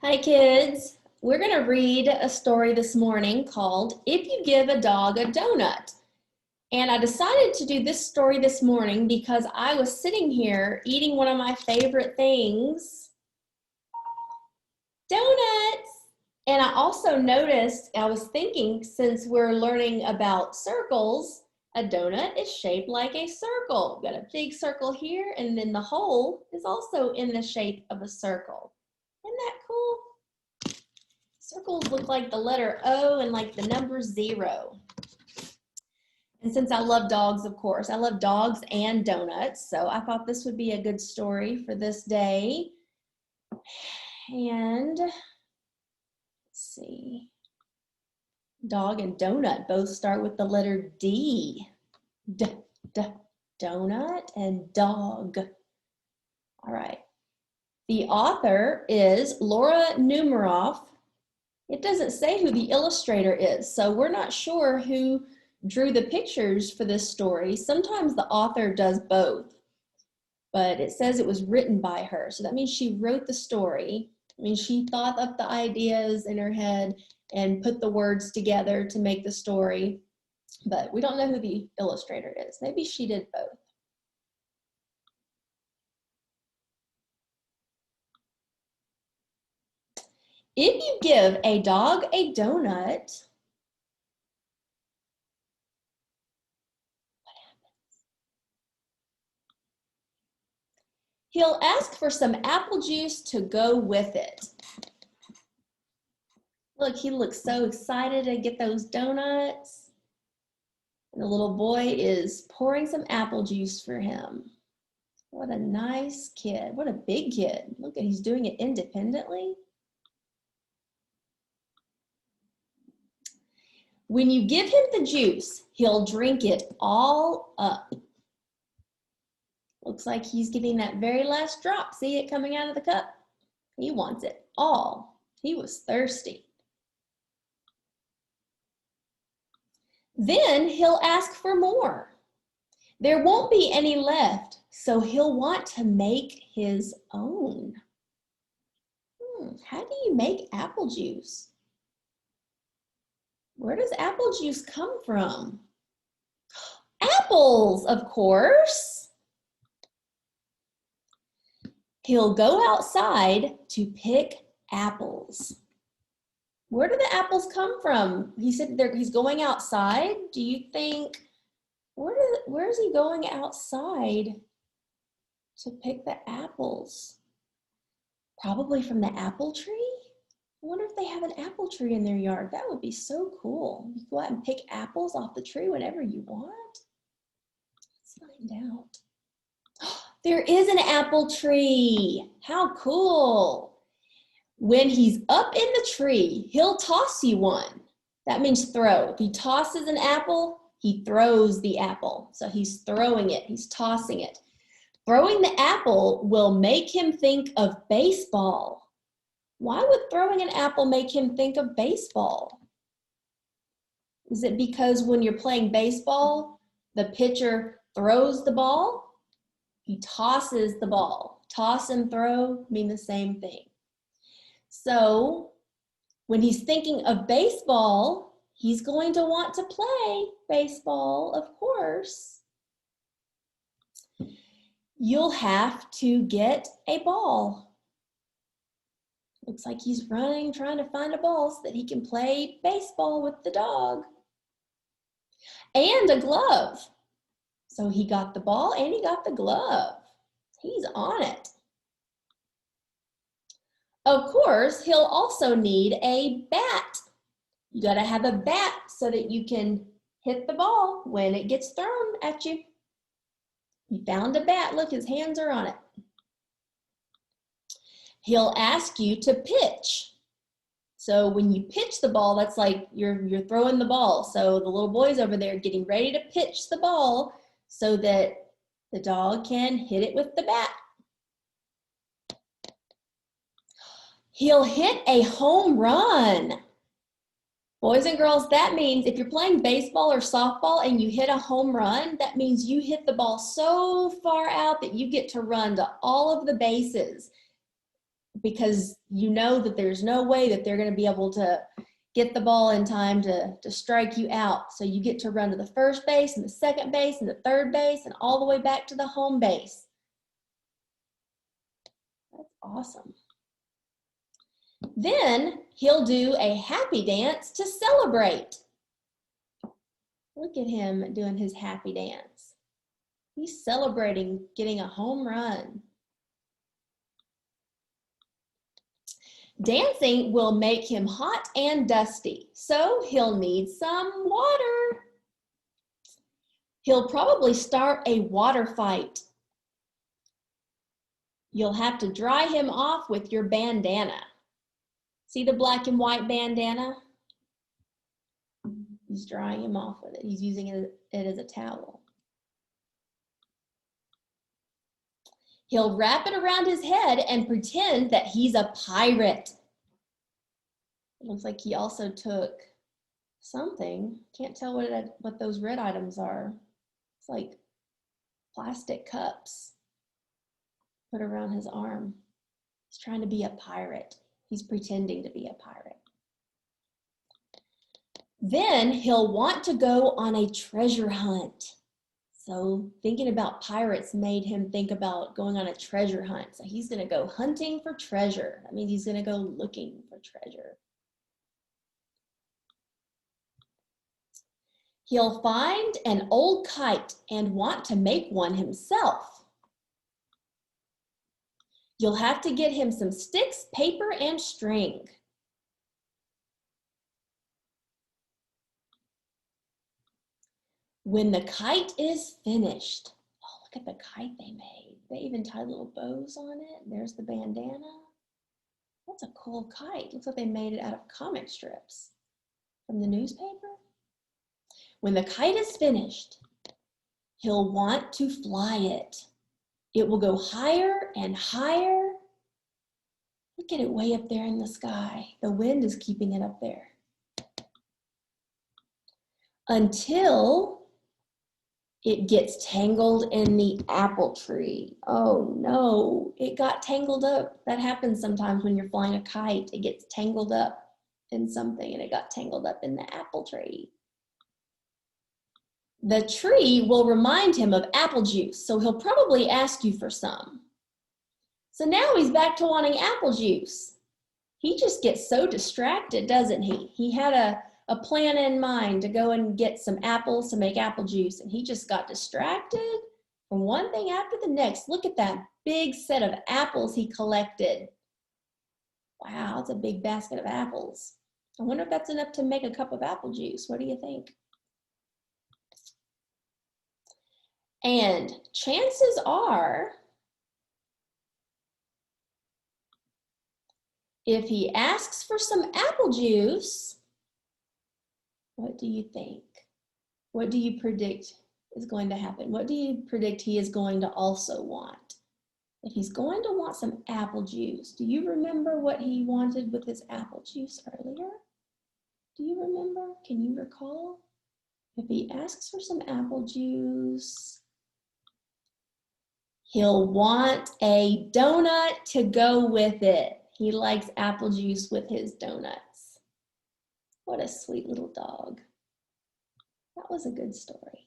Hi kids, we're going to read a story this morning called If You Give a Dog a Donut. And I decided to do this story this morning because I was sitting here eating one of my favorite things, donuts. And I also noticed, I was thinking, since we're learning about circles, a donut is shaped like a circle. We've got a big circle here, and then the hole is also in the shape of a circle. Isn't that cool? Circles look like the letter O and like the number 0. And since I love dogs, of course, I love dogs and donuts. So I thought this would be a good story for this day. And let's see. Dog and donut both start with the letter D. Donut and dog. All right. The author is Laura Numeroff. It doesn't say who the illustrator is, so we're not sure who drew the pictures for this story. Sometimes the author does both, but it says it was written by her. So that means she wrote the story. I mean, she thought up the ideas in her head and put the words together to make the story, but we don't know who the illustrator is. Maybe she did both. If you give a dog a donut, he'll ask for some apple juice to go with it. Look, he looks so excited to get those donuts. And the little boy is pouring some apple juice for him. What a nice kid. What a big kid. Look, he's doing it independently. When you give him the juice, he'll drink it all up. Looks like he's getting that very last drop. See it coming out of the cup? He wants it all. He was thirsty. Then he'll ask for more. There won't be any left, so he'll want to make his own. How do you make apple juice? Where does apple juice come from? Apples, of course. He'll go outside to pick apples. Where do the apples come from? He said he's going outside. Do you think, where is he going outside to pick the apples? Probably from the apple tree? I wonder if they have an apple tree in their yard. That would be so cool. You go out and pick apples off the tree whenever you want. Let's find out. There is an apple tree. How cool. When he's up in the tree, he'll toss you one. That means throw. If he tosses an apple, he throws the apple. So he's throwing it, he's tossing it. Throwing the apple will make him think of baseball. Why would throwing an apple make him think of baseball? Is it because when you're playing baseball, the pitcher throws the ball? He tosses the ball. Toss and throw mean the same thing. So when he's thinking of baseball, he's going to want to play baseball, of course. You'll have to get a ball. Looks like he's running, trying to find a ball so that he can play baseball with the dog. And a glove. So he got the ball and he got the glove. He's on it. Of course, he'll also need a bat. You gotta have a bat so that you can hit the ball when it gets thrown at you. He found a bat. Look, his hands are on it. He'll ask you to pitch. So when you pitch the ball, that's like you're throwing the ball. So the little boy's over there getting ready to pitch the ball so that the dog can hit it with the bat. He'll hit a home run. Boys and girls, that means if you're playing baseball or softball and you hit a home run, that means you hit the ball so far out that you get to run to all of the bases. because you know that there's no way that they're going to be able to get the ball in time to strike you out. So you get to run to the first base and the second base and the third base and all the way back to the home base. That's awesome. Then he'll do a happy dance to celebrate. Look at him doing his happy dance. He's celebrating getting a home run. Dancing will make him hot and dusty, so he'll need some water. He'll probably start a water fight. You'll have to dry him off with your bandana. See the black and white bandana? He's drying him off with it. He's using it as a towel. He'll wrap it around his head and pretend that he's a pirate. It looks like he also took something. Can't tell what those red items are. It's like plastic cups put around his arm. He's trying to be a pirate. He's pretending to be a pirate. Then he'll want to go on a treasure hunt. So thinking about pirates made him think about going on a treasure hunt. So he's going to go hunting for treasure. That means he's going to go looking for treasure. He'll find an old kite and want to make one himself. You'll have to get him some sticks, paper, and string. When the kite is finished, oh, look at the kite they made. They even tied little bows on it. There's the bandana. That's a cool kite. Looks like they made it out of comic strips from the newspaper. When the kite is finished, he'll want to fly it. It will go higher and higher. Look at it way up there in the sky. The wind is keeping it up there. Until it gets tangled in the apple tree. Oh no, it got tangled up. That happens sometimes when you're flying a kite. It gets tangled up in something and it got tangled up in the apple tree. The tree will remind him of apple juice, so he'll probably ask you for some. So now he's back to wanting apple juice. He just gets so distracted, doesn't he? He had a plan in mind to go and get some apples to make apple juice, and he just got distracted from one thing after the next. Look at that big set of apples he collected. Wow, it's a big basket of apples. I wonder if that's enough to make a cup of apple juice. What do you think? And chances are, if he asks for some apple juice, what do you think? What do you predict is going to happen? What do you predict he is going to also want? If he's going to want some apple juice, do you remember what he wanted with his apple juice earlier? Do you remember? Can you recall? If he asks for some apple juice, he'll want a donut to go with it. He likes apple juice with his donuts. What a sweet little dog. That was a good story.